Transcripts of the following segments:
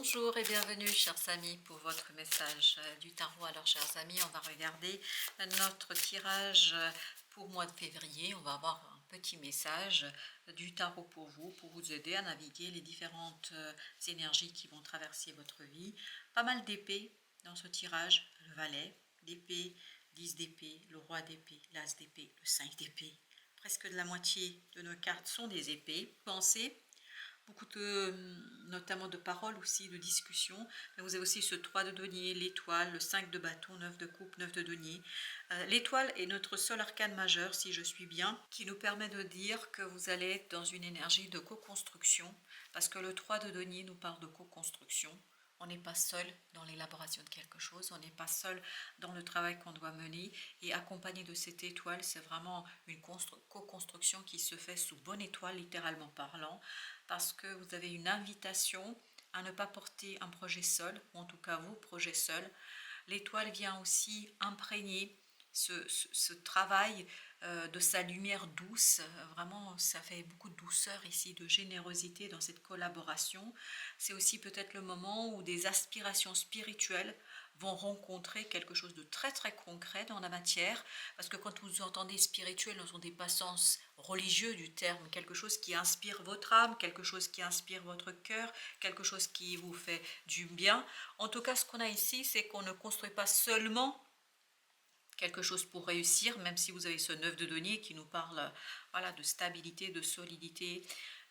Bonjour et bienvenue chers amis pour votre message du tarot. Alors chers amis, on va regarder notre tirage pour mois de février. On va avoir un petit message du tarot pour vous aider à naviguer les différentes énergies qui vont traverser votre vie. Pas mal d'épées dans ce tirage, le valet d'épée, 10 d'épée, le roi d'épée, l'as d'épée, le 5 d'épée. Presque de la moitié de nos cartes sont des épées. Pensez beaucoup notamment de paroles aussi, de discussions. Mais vous avez aussi ce 3 de denier, l'étoile, le 5 de bâton, 9 de coupe, 9 de denier. L'étoile est notre seul arcane majeur, si je suis bien, qui nous permet de dire que vous allez être dans une énergie de co-construction, parce que le 3 de denier nous parle de co-construction. On n'est pas seul dans l'élaboration de quelque chose, on n'est pas seul dans le travail qu'on doit mener. Et accompagné de cette étoile, c'est vraiment une co-construction qui se fait sous bonne étoile, littéralement parlant, parce que vous avez une invitation à ne pas porter un projet seul, ou en tout cas vos projets seuls. L'étoile vient aussi imprégner ce travail de sa lumière douce. Vraiment, ça fait beaucoup de douceur ici, de générosité dans cette collaboration. C'est aussi peut-être le moment où des aspirations spirituelles vont rencontrer quelque chose de très très concret dans la matière, parce que quand vous entendez spirituel, dans des pas sens religieux du terme, quelque chose qui inspire votre âme, quelque chose qui inspire votre cœur, quelque chose qui vous fait du bien. En tout cas, ce qu'on a ici, c'est qu'on ne construit pas seulement quelque chose pour réussir, même si vous avez ce 9 de denier qui nous parle voilà, de stabilité, de solidité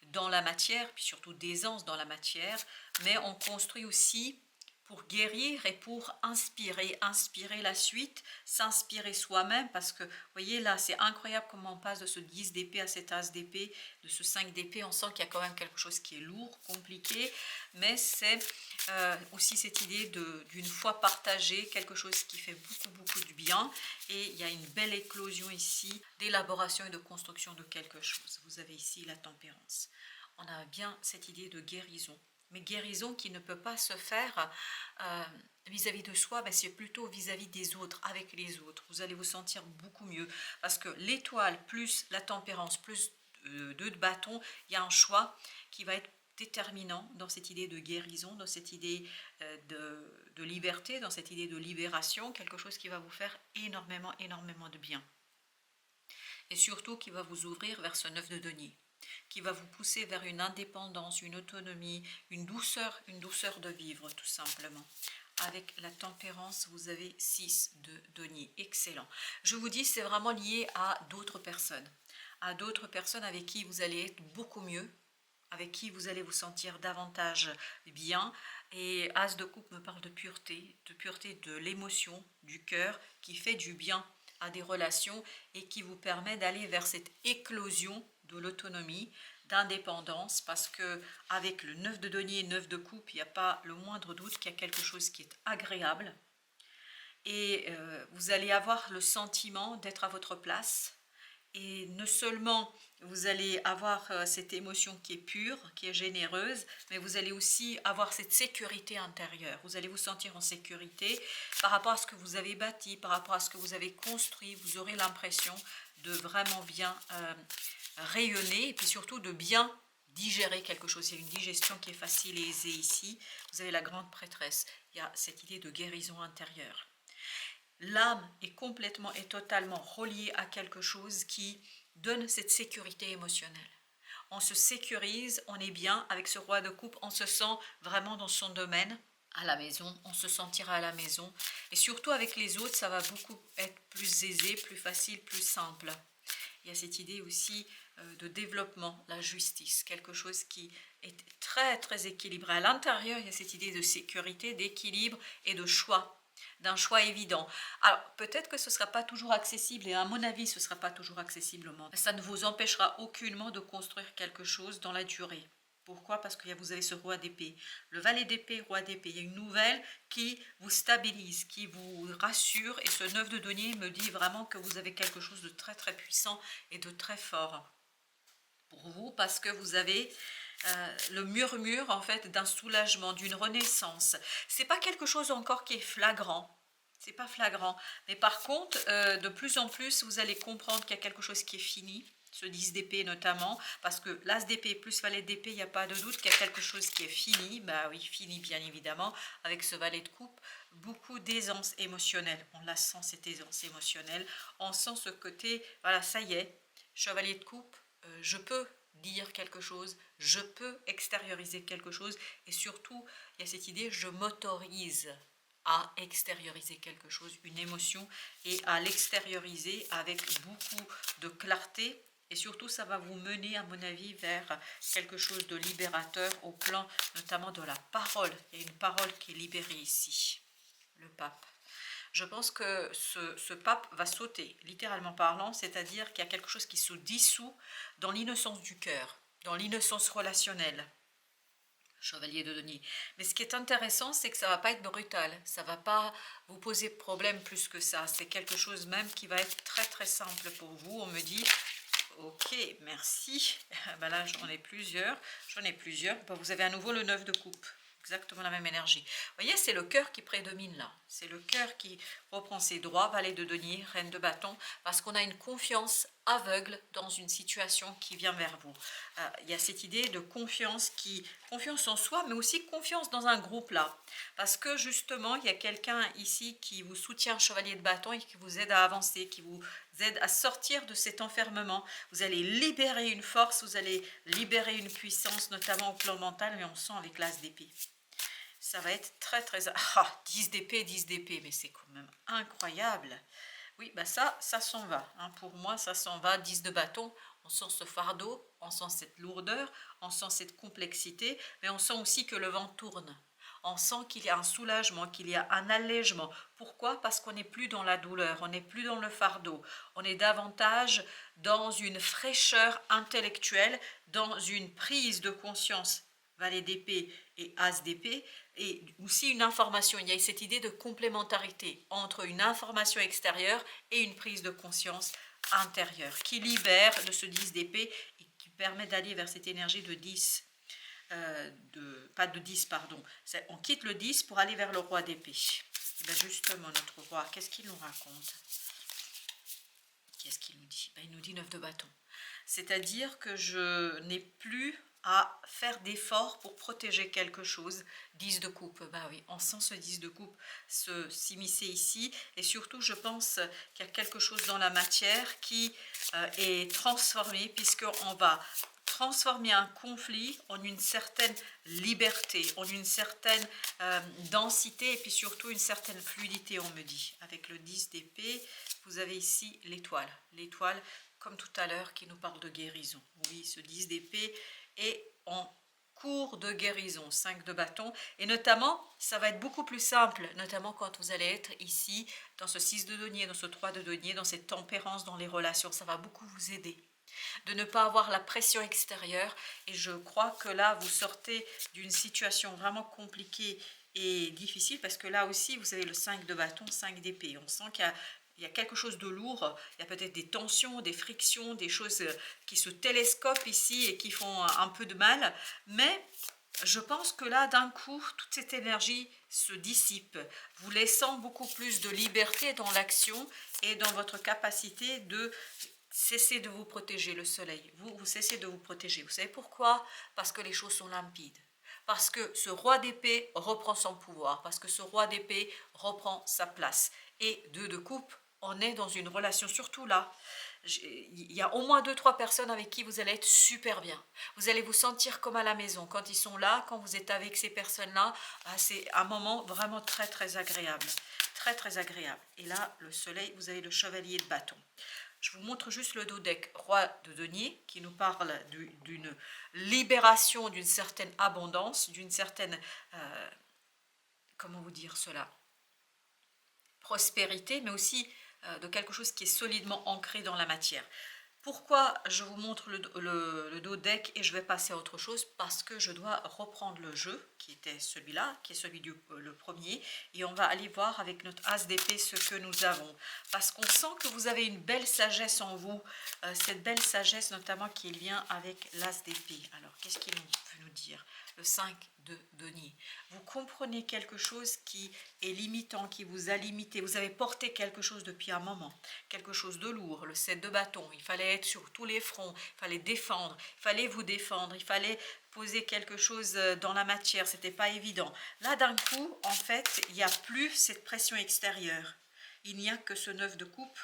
dans la matière, puis surtout d'aisance dans la matière, mais on construit aussi pour guérir et pour inspirer la suite, s'inspirer soi-même, parce que, vous voyez, là, c'est incroyable comment on passe de ce 10 d'épée à cet as d'épée, de ce 5 d'épée, on sent qu'il y a quand même quelque chose qui est lourd, compliqué, mais c'est aussi cette idée d'une foi partagée, quelque chose qui fait beaucoup du bien, et il y a une belle éclosion ici, d'élaboration et de construction de quelque chose. Vous avez ici la tempérance. On a bien cette idée de guérison, mais guérison qui ne peut pas se faire vis-à-vis de soi, mais c'est plutôt vis-à-vis des autres, avec les autres. Vous allez vous sentir beaucoup mieux, parce que l'étoile plus la tempérance plus 2 de bâton, il y a un choix qui va être déterminant dans cette idée de guérison, dans cette idée de liberté, dans cette idée de libération, quelque chose qui va vous faire énormément de bien. Et surtout qui va vous ouvrir vers ce 9 de denier, qui va vous pousser vers une indépendance, une autonomie, une douceur de vivre tout simplement. Avec la tempérance, vous avez 6 de denier. Excellent. Je vous dis, c'est vraiment lié à d'autres personnes avec qui vous allez être beaucoup mieux, avec qui vous allez vous sentir davantage bien. Et As de coupe me parle de pureté de l'émotion, du cœur, qui fait du bien à des relations et qui vous permet d'aller vers cette éclosion de l'autonomie, d'indépendance, parce que avec le 9 de denier et 9 de coupe, il n'y a pas le moindre doute qu'il y a quelque chose qui est agréable. Et vous allez avoir le sentiment d'être à votre place. Et non seulement vous allez avoir cette émotion qui est pure, qui est généreuse, mais vous allez aussi avoir cette sécurité intérieure. Vous allez vous sentir en sécurité par rapport à ce que vous avez bâti, par rapport à ce que vous avez construit. Vous aurez l'impression de vraiment bien rayonner et puis surtout de bien digérer quelque chose. Il y a une digestion qui est facile et aisée ici. Vous avez la grande prêtresse. Il y a cette idée de guérison intérieure. L'âme est complètement et totalement reliée à quelque chose qui donne cette sécurité émotionnelle. On se sécurise, on est bien avec ce roi de coupe, on se sent vraiment dans son domaine, à la maison, on se sentira à la maison. Et surtout avec les autres, ça va beaucoup être plus aisé, plus facile, plus simple. Il y a cette idée aussi de développement, la justice, quelque chose qui est très équilibré. À l'intérieur, il y a cette idée de sécurité, d'équilibre et de choix, d'un choix évident. Alors, peut-être que ce ne sera pas toujours accessible, et à mon avis, ce ne sera pas toujours accessible au monde. Ça ne vous empêchera aucunement de construire quelque chose dans la durée. Pourquoi? Parce que vous avez ce roi d'épée. Le valet d'épée, roi d'épée. Il y a une nouvelle qui vous stabilise, qui vous rassure. Et ce 9 de denier me dit vraiment que vous avez quelque chose de très puissant et de très fort pour vous. Parce que vous avez le murmure en fait d'un soulagement, d'une renaissance. C'est pas quelque chose encore qui est flagrant. C'est pas flagrant. Mais par contre, de plus en plus, vous allez comprendre qu'il y a quelque chose qui est fini ce 10 d'épée notamment, parce que l'as d'épée plus valet d'épée, il n'y a pas de doute qu'il y a quelque chose qui est fini, bah oui, fini bien évidemment, avec ce valet de coupe, beaucoup d'aisance émotionnelle, on la sent cette aisance émotionnelle, on sent ce côté, voilà, ça y est, chevalier de coupe, je peux dire quelque chose, je peux extérioriser quelque chose, et surtout, il y a cette idée, je m'autorise à extérioriser quelque chose, une émotion, et à l'extérioriser avec beaucoup de clarté, et surtout ça va vous mener à mon avis vers quelque chose de libérateur au plan notamment de la parole. Il y a une parole qui est libérée ici, le pape. Je pense que ce pape va sauter, littéralement parlant, c'est-à-dire qu'il y a quelque chose qui se dissout dans l'innocence du cœur, dans l'innocence relationnelle. Chevalier de denier. Mais ce qui est intéressant, c'est que ça va pas être brutal, ça va pas vous poser problème plus que ça. C'est quelque chose même qui va être très très simple pour vous. On me dit, ok, merci. Ben là, j'en ai plusieurs. Ben, vous avez à nouveau le 9 de coupe. Exactement la même énergie. Vous voyez, c'est le cœur qui prédomine là. C'est le cœur qui reprend ses droits, valet de denier, reine de bâton, parce qu'on a une confiance aveugle dans une situation qui vient vers vous. Il y a cette idée de confiance en soi, mais aussi confiance dans un groupe là. Parce que justement, il y a quelqu'un ici qui vous soutient, chevalier de bâton, et qui vous aide à avancer, qui vous aide à sortir de cet enfermement. Vous allez libérer une force, vous allez libérer une puissance, notamment au plan mental, mais on sent avec l'as d'épée. Ça va être très très... Ah, 10 d'épée, mais c'est quand même incroyable. Oui, bah ça s'en va. Hein. Pour moi, ça s'en va. 10 de bâton, on sent ce fardeau, on sent cette lourdeur, on sent cette complexité, mais on sent aussi que le vent tourne. On sent qu'il y a un soulagement, qu'il y a un allègement. Pourquoi? Parce qu'on n'est plus dans la douleur, on n'est plus dans le fardeau. On est davantage dans une fraîcheur intellectuelle, dans une prise de conscience. Valet d'épée et as d'épée, et aussi une information. Il y a cette idée de complémentarité entre une information extérieure et une prise de conscience intérieure qui libère de ce 10 d'épée et qui permet d'aller vers cette énergie de 10. Pas de 10, pardon. On quitte le 10 pour aller vers le roi d'épée. Justement, notre roi, qu'est-ce qu'il nous raconte? Qu'est-ce qu'il nous dit? Il nous dit 9 de bâton. C'est-à-dire que je n'ai plus à faire d'efforts pour protéger quelque chose. 10 de coupe, bah oui, on sent ce 10 de coupe s'immiscer ici, et surtout je pense qu'il y a quelque chose dans la matière qui est transformé, puisqu'on va transformer un conflit en une certaine liberté, en une certaine densité, et puis surtout une certaine fluidité, on me dit. Avec le 10 d'épée, vous avez ici l'étoile. L'étoile, comme tout à l'heure, qui nous parle de guérison. Oui, ce 10 d'épée est en cours de guérison, 5 de bâton, et notamment, ça va être beaucoup plus simple, notamment quand vous allez être ici, dans ce 6 de denier, dans ce 3 de denier, dans cette tempérance dans les relations, ça va beaucoup vous aider de ne pas avoir la pression extérieure, et je crois que là, vous sortez d'une situation vraiment compliquée et difficile, parce que là aussi, vous avez le 5 de bâton, 5 d'épée, on sent qu'il y a quelque chose de lourd, il y a peut-être des tensions, des frictions, des choses qui se télescopent ici et qui font un peu de mal, mais je pense que là, d'un coup, toute cette énergie se dissipe, vous laissant beaucoup plus de liberté dans l'action et dans votre capacité de cesser de vous protéger, le soleil. Vous cessez de vous protéger. Vous savez pourquoi? Parce que les choses sont limpides. Parce que ce roi d'épée reprend son pouvoir. Parce que ce roi d'épée reprend sa place. Et 2 de coupe, on est dans une relation, surtout là. Il y a au moins 2-3 personnes avec qui vous allez être super bien. Vous allez vous sentir comme à la maison. Quand ils sont là, quand vous êtes avec ces personnes-là, c'est un moment vraiment très très agréable. Très très agréable. Et là, le soleil, vous avez le chevalier de bâton. Je vous montre juste le dodeck, roi de denier, qui nous parle d'une libération, d'une certaine abondance, d'une certaine, comment vous dire cela, prospérité, mais aussi de quelque chose qui est solidement ancré dans la matière. Pourquoi je vous montre le dodeck et je vais passer à autre chose? Parce que je dois reprendre le jeu, qui était celui-là, qui est celui le premier, et on va aller voir avec notre as d'épée ce que nous avons. Parce qu'on sent que vous avez une belle sagesse en vous, cette belle sagesse notamment qui est lien avec l'as d'épée. Alors, qu'est-ce qu'il peut nous dire? le 5 de denier. Vous comprenez quelque chose qui est limitant, qui vous a limité. Vous avez porté quelque chose depuis un moment, quelque chose de lourd, le 7 de bâton. Il fallait être sur tous les fronts, il fallait défendre, il fallait vous défendre, il fallait poser quelque chose dans la matière, c'était pas évident. Là, d'un coup, en fait, il n'y a plus cette pression extérieure. Il n'y a que ce 9 de coupe,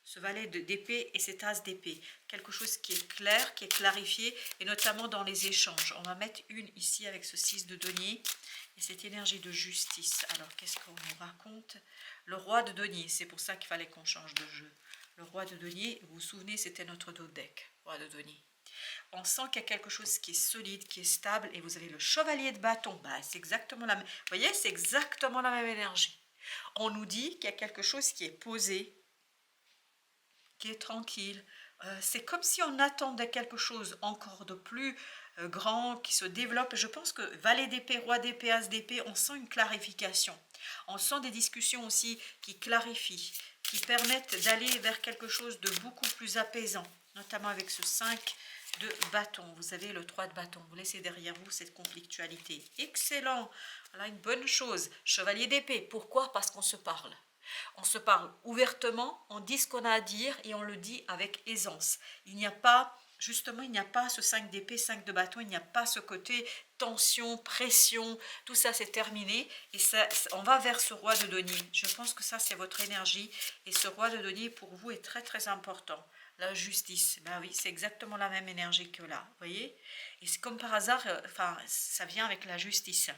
ce valet d'épée et cet as d'épée. Quelque chose qui est clair, qui est clarifié, et notamment dans les échanges. On va mettre une ici avec ce 6 de denier et cette énergie de justice. Alors, qu'est-ce qu'on nous raconte? Le roi de denier, c'est pour ça qu'il fallait qu'on change de jeu. Le roi de denier, vous vous souvenez, c'était notre dos de deck, roi de denier. On sent qu'il y a quelque chose qui est solide, qui est stable, et vous avez le chevalier de bâton. Bah, c'est exactement la même. Vous voyez, c'est exactement la même énergie. On nous dit qu'il y a quelque chose qui est posé, qui est tranquille. C'est comme si on attendait quelque chose encore de plus grand, qui se développe. Je pense que valet d'épée, roi d'épée, as d'épée, on sent une clarification. On sent des discussions aussi qui clarifient, qui permettent d'aller vers quelque chose de beaucoup plus apaisant, notamment avec ce 5 de bâton. Vous avez le 3 de bâton. Vous laissez derrière vous cette conflictualité. Excellent. Voilà une bonne chose. Chevalier d'épée. Pourquoi? Parce qu'on se parle. On se parle ouvertement, on dit ce qu'on a à dire et on le dit avec aisance. Il n'y a pas, justement, il n'y a pas ce 5 d'épée, 5 de bâton, il n'y a pas ce côté tension, pression, tout ça c'est terminé et ça, on va vers ce roi de denier. Je pense que ça c'est votre énergie et ce roi de denier pour vous est très très important. La justice, ben oui, c'est exactement la même énergie que là, vous voyez. Et c'est comme par hasard, enfin, ça vient avec la justice.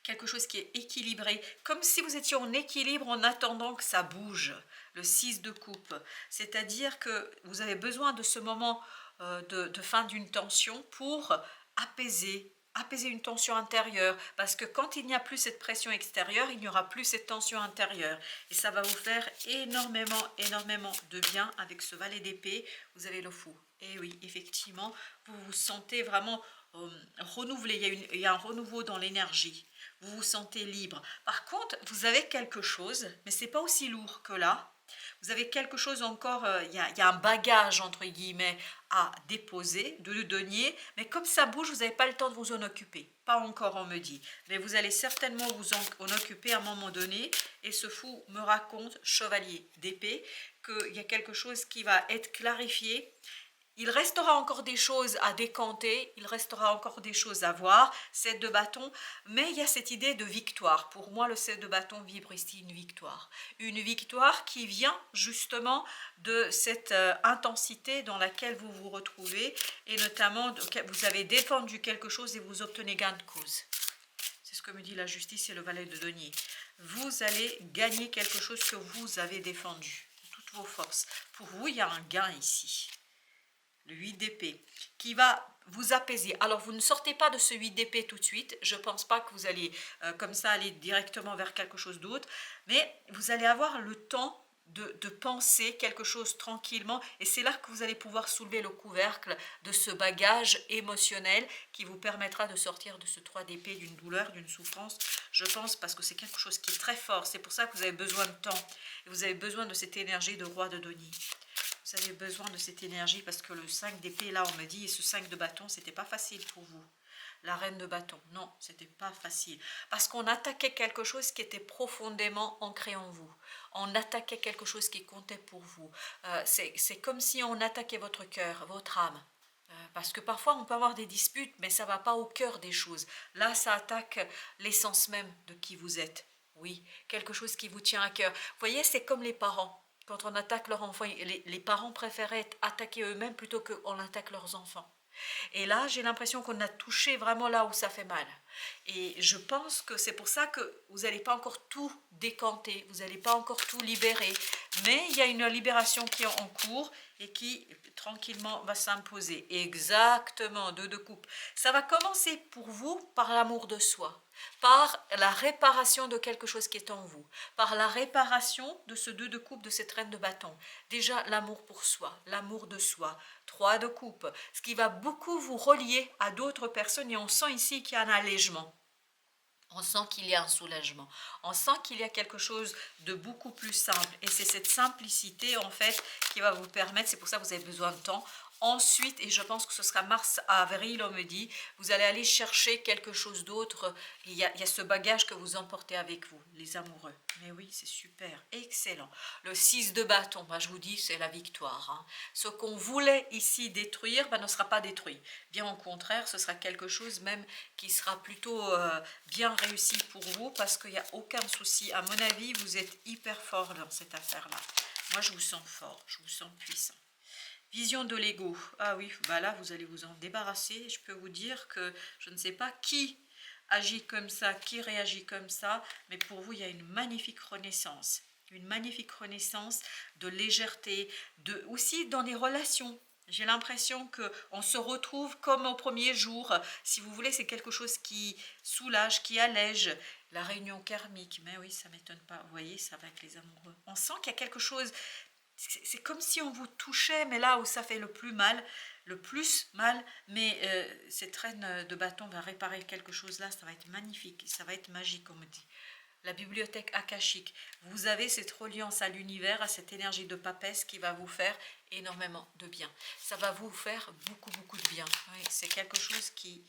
Quelque chose qui est équilibré, comme si vous étiez en équilibre en attendant que ça bouge, le 6 de coupe. C'est-à-dire que vous avez besoin de ce moment de fin d'une tension pour apaiser une tension intérieure, parce que quand il n'y a plus cette pression extérieure, il n'y aura plus cette tension intérieure, et ça va vous faire énormément de bien avec ce valet d'épée. Vous avez le fou, et oui, effectivement, vous vous sentez vraiment renouvelé, il y a un renouveau dans l'énergie. Vous vous sentez libre. Par contre, vous avez quelque chose, mais ce n'est pas aussi lourd que là. Vous avez quelque chose encore, il y a un bagage, entre guillemets, à déposer, de denier, mais comme ça bouge, vous n'avez pas le temps de vous en occuper. Pas encore, on me dit. Mais vous allez certainement vous en occuper à un moment donné, et ce fou me raconte, chevalier d'épée, qu'il y a quelque chose qui va être clarifié. Il restera encore des choses à décanter, il restera encore des choses à voir, 7 de bâton, mais il y a cette idée de victoire. Pour moi, le 7 de bâton vibre ici une victoire. Une victoire qui vient justement de cette intensité dans laquelle vous vous retrouvez, et notamment, vous avez défendu quelque chose et vous obtenez gain de cause. C'est ce que me dit la justice et le valet de denier. Vous allez gagner quelque chose que vous avez défendu, de toutes vos forces. Pour vous, il y a un gain ici. Le 8 d'épée, qui va vous apaiser. Alors, vous ne sortez pas de ce 8 d'épée tout de suite. Je ne pense pas que vous allez, comme ça, aller directement vers quelque chose d'autre. Mais vous allez avoir le temps de penser quelque chose tranquillement. Et c'est là que vous allez pouvoir soulever le couvercle de ce bagage émotionnel qui vous permettra de sortir de ce 3 d'épée, d'une douleur, d'une souffrance. Je pense parce que c'est quelque chose qui est très fort. C'est pour ça que vous avez besoin de temps. Et vous avez besoin de cette énergie de roi de denier. Vous avez besoin de cette énergie parce que le 5 d'épée, là, on me dit, et ce 5 de bâton, c'était pas facile pour vous. La reine de bâton, non, c'était pas facile. Parce qu'on attaquait quelque chose qui était profondément ancré en vous. On attaquait quelque chose qui comptait pour vous. C'est comme si on attaquait votre cœur, votre âme. Parce que parfois, on peut avoir des disputes, mais ça ne va pas au cœur des choses. Là, ça attaque l'essence même de qui vous êtes. Oui, quelque chose qui vous tient à cœur. Vous voyez, c'est comme les parents. Quand on attaque leur enfant, les parents préféraient être attaqués eux-mêmes plutôt qu'on attaque leurs enfants. Et là, j'ai l'impression qu'on a touché vraiment là où ça fait mal. Et je pense que c'est pour ça que vous n'allez pas encore tout décanter, vous n'allez pas encore tout libérer. Mais il y a une libération qui est en cours et qui tranquillement va s'imposer. Exactement, 2 de coupe. Ça va commencer pour vous par l'amour de soi, par la réparation de quelque chose qui est en vous, par la réparation de ce 2 de coupe, de cette reine de bâton. Déjà, l'amour pour soi, l'amour de soi. 3 de coupe, ce qui va beaucoup vous relier à d'autres personnes, et on sent ici qu'il y a un allègement. On sent qu'il y a un soulagement. On sent qu'il y a quelque chose de beaucoup plus simple. Et c'est cette simplicité, en fait, qui va vous permettre, c'est pour ça que vous avez besoin de temps, Ensuite, et je pense que ce sera mars à avril, on me dit, vous allez aller chercher quelque chose d'autre. Il y a ce bagage que vous emportez avec vous, les amoureux. Mais oui, c'est super, excellent. Le 6 de bâton, bah, je vous dis, c'est la victoire. Hein. Ce qu'on voulait ici détruire bah, ne sera pas détruit. Bien au contraire, ce sera quelque chose même qui sera plutôt bien réussi pour vous parce qu'il n'y a aucun souci. À mon avis, vous êtes hyper fort dans cette affaire-là. Moi, je vous sens fort, je vous sens puissant. Vision de l'ego. Ah oui, bah là, vous allez vous en débarrasser. Je peux vous dire que je ne sais pas qui agit comme ça, qui réagit comme ça, mais pour vous, il y a une magnifique renaissance. Une magnifique renaissance de légèreté, aussi dans les relations. J'ai l'impression qu'on se retrouve comme au premier jour. Si vous voulez, c'est quelque chose qui soulage, qui allège la réunion karmique. Mais oui, ça ne m'étonne pas. Vous voyez, ça va avec les amoureux. On sent qu'il y a quelque chose. C'est comme si on vous touchait, mais là où ça fait le plus mal, mais cette reine de bâton va réparer quelque chose là, ça va être magnifique, ça va être magique, on me dit. La bibliothèque akashique, vous avez cette reliance à l'univers, à cette énergie de papesse qui va vous faire énormément de bien. Ça va vous faire beaucoup, beaucoup de bien. Oui, c'est quelque chose qui...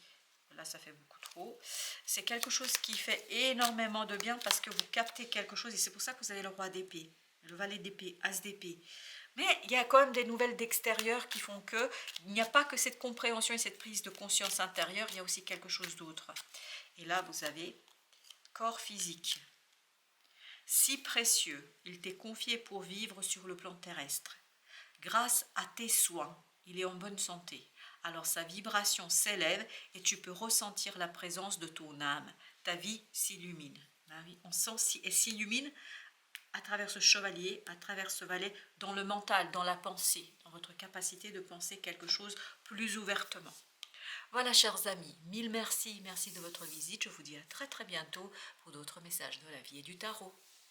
Là, ça fait beaucoup trop. C'est quelque chose qui fait énormément de bien parce que vous captez quelque chose et c'est pour ça que vous avez le roi d'épée. Le valet d'épée, as d'épée. Mais il y a quand même des nouvelles d'extérieur qui font que il n'y a pas que cette compréhension et cette prise de conscience intérieure, il y a aussi quelque chose d'autre. Et là, vous avez corps physique. Si précieux, il t'est confié pour vivre sur le plan terrestre. Grâce à tes soins, il est en bonne santé. Alors sa vibration s'élève et tu peux ressentir la présence de ton âme. Ta vie s'illumine. On sent et s'illumine à travers ce chevalier, à travers ce valet, dans le mental, dans la pensée, dans votre capacité de penser quelque chose plus ouvertement. Voilà, chers amis, mille merci, merci de votre visite. Je vous dis à très très bientôt pour d'autres messages de la vie et du tarot.